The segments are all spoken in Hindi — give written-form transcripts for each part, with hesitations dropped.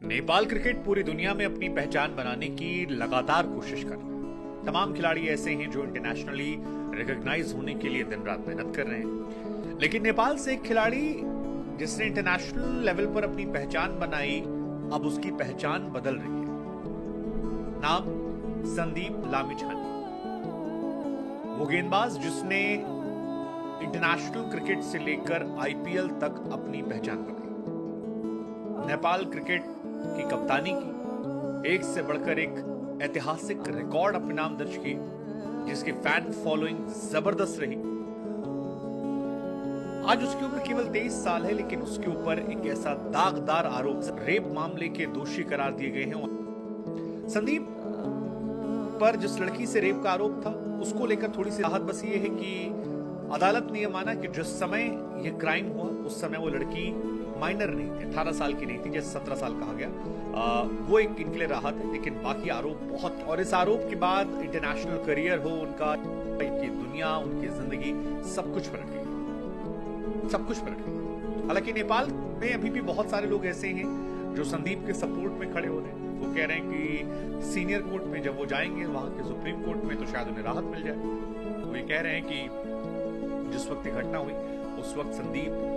नेपाल क्रिकेट पूरी दुनिया में अपनी पहचान बनाने की लगातार कोशिश कर रहा है। तमाम खिलाड़ी ऐसे हैं जो इंटरनेशनली रिकॉग्नाइज होने के लिए दिन रात मेहनत कर रहे हैं, लेकिन नेपाल से एक खिलाड़ी जिसने इंटरनेशनल लेवल पर अपनी पहचान बनाई, अब उसकी पहचान बदल रही है। नाम संदीप लामिछाने। वो गेंदबाज जिसने इंटरनेशनल क्रिकेट से लेकर आईपीएल तक अपनी पहचान बनाई, नेपाल क्रिकेट की कप्तानी की, एक से बढ़कर एक ऐतिहासिक रिकॉर्ड अपने नाम दर्ज किए, जिसकी फैन फॉलोइंग जबरदस्त रही। आज उसकी उम्र केवल 23 साल है, लेकिन उसके ऊपर एक ऐसा दागदार आरोप, रेप मामले के दोषी करार दिए गए हैं। संदीप पर जिस लड़की से रेप का आरोप था, उसको लेकर थोड़ी सी राहत बस ये है कि अदालत ने यह माना कि जिस समय यह क्राइम हुआ उस समय वो लड़की माइनर नहीं थी, 18 साल की नहीं थी, जैसे 17 साल कहा गया। वो एक इनके लिए राहत है, लेकिन बाकी आरोप बहुत, और इस आरोप के बाद इंटरनेशनल करियर हो उनका, उनकी दुनिया, उनकी जिंदगी, सब कुछ फर्क है, सब कुछ फर्क है। हालांकि नेपाल में अभी भी बहुत सारे लोग ऐसे हैं जो संदीप के सपोर्ट में खड़े हो रहे हैं। वो कह रहे हैं कि सीनियर कोर्ट में जब वो जाएंगे, वहां के सुप्रीम कोर्ट में, तो शायद उन्हें राहत मिल जाए। वो ये कह रहे हैं कि जिस वक्त घटना हुई उस वक्त संदीप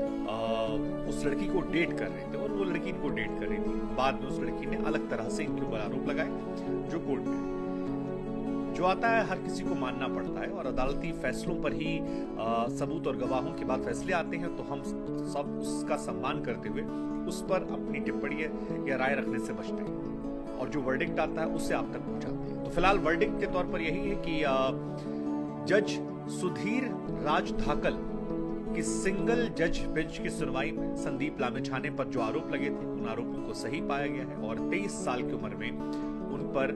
उस लड़की को डेट कर रहे थे और वो लड़की इनको डेट कर रही थी। बाद में उस लड़की ने अलग तरह से इनके ऊपर आरोप लगाए, जो कोर्ट में जो आता है हर किसी को मानना पड़ता है, और अदालती फैसलों पर ही सबूत और गवाहों के बाद फैसले आते हैं, तो हम सब उसका सम्मान करते हुए उस पर अपनी टिप्पणी या राय रखने से बचते हैं, और जो वर्डिक्ट आता है उससे आप तक पहुंचाते हैं। तो फिलहाल वर्डिक्ट के तौर पर यही है कि जज सुधीर राज धाकल कि सिंगल जज बेंच की सुनवाई में संदीप लामिछाने पर जो आरोप लगे थे, उन आरोपों को सही पाया गया है, और 23 साल की उम्र में उन पर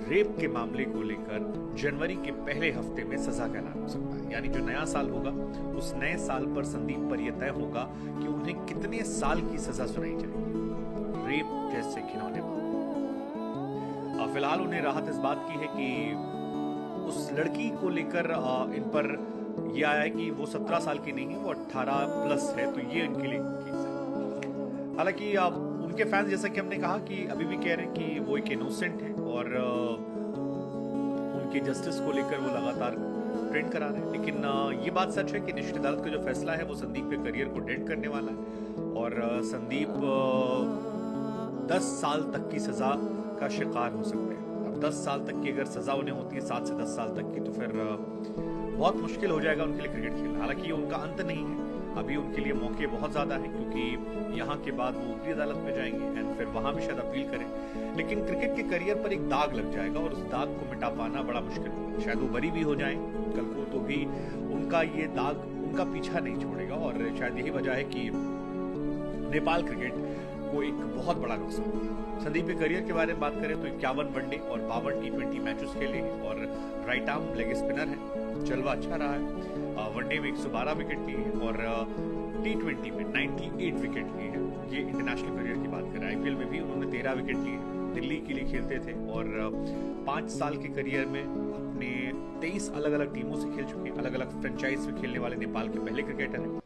रेप के मामले को लेकर जनवरी के पहले हफ्ते में सजा का ऐलान हो सकता है। यानी जो नया साल होगा, उस नए साल पर संदीप पर यह तय होगा कि उन्हें कितने साल की सजा सुनाई जाएगी रेप जैसे घिनौने मामले। फिलहाल उन्हें राहत इस बात की है कि उस लड़की को लेकर इन पर ये आया है कि वो 17 साल की नहीं है, वो 18 प्लस है, तो ये इनके लिए केस है। हालांकि उनके फैंस, जैसा कि हमने कहा, कि अभी भी कह रहे हैं कि वो एक इनोसेंट है, और उनके जस्टिस को लेकर वो लगातार ट्रेंड करा रहे हैं। लेकिन ये बात सच है कि निश्चित अदालत का जो फैसला है वो संदीप के करियर को डेंट करने वाला है, और संदीप 10 साल तक की सजा का शिकार हो सकते हैं। अब 10 साल तक की अगर सजा उन्हें होती है, 7 से 10 साल तक की, तो फिर बहुत मुश्किल हो जाएगा उनके लिए क्रिकेट खेलना। हालांकि ये उनका अंत नहीं है, अभी उनके लिए मौके बहुत ज्यादा हैं, क्योंकि यहाँ के बाद वो ऊपरी अदालत में जाएंगे एंड फिर वहां भी शायद अपील करें। लेकिन क्रिकेट के करियर पर एक दाग लग जाएगा, और उस दाग को मिटा पाना बड़ा मुश्किल होगा। शायद वो बरी भी हो जाएं कल को, तो भी उनका ये दाग उनका पीछा नहीं छोड़ेगा, और शायद यही वजह है कि नेपाल क्रिकेट को एक बहुत बड़ा नुकसान है। संदीप के करियर के बारे में बात करें तो 51 वनडे और 52 टी20 मैचेस खेले हैं, और राइट आर्म लेग स्पिनर है, चलवा अच्छा रहा है। वनडे में 112 विकेट लिए हैं, और टी20 में 98 विकेट लिए हैं। ये इंटरनेशनल करियर की बात करें, आईपीएल में भी उन्होंने 13 विकेट लिए, दिल्ली के लिए खेलते थे, और 5 साल के करियर में अपने 23 अलग अलग टीमों से खेल चुके हैं, अलग अलग फ्रेंचाइज में खेलने वाले नेपाल के पहले क्रिकेटर हैं।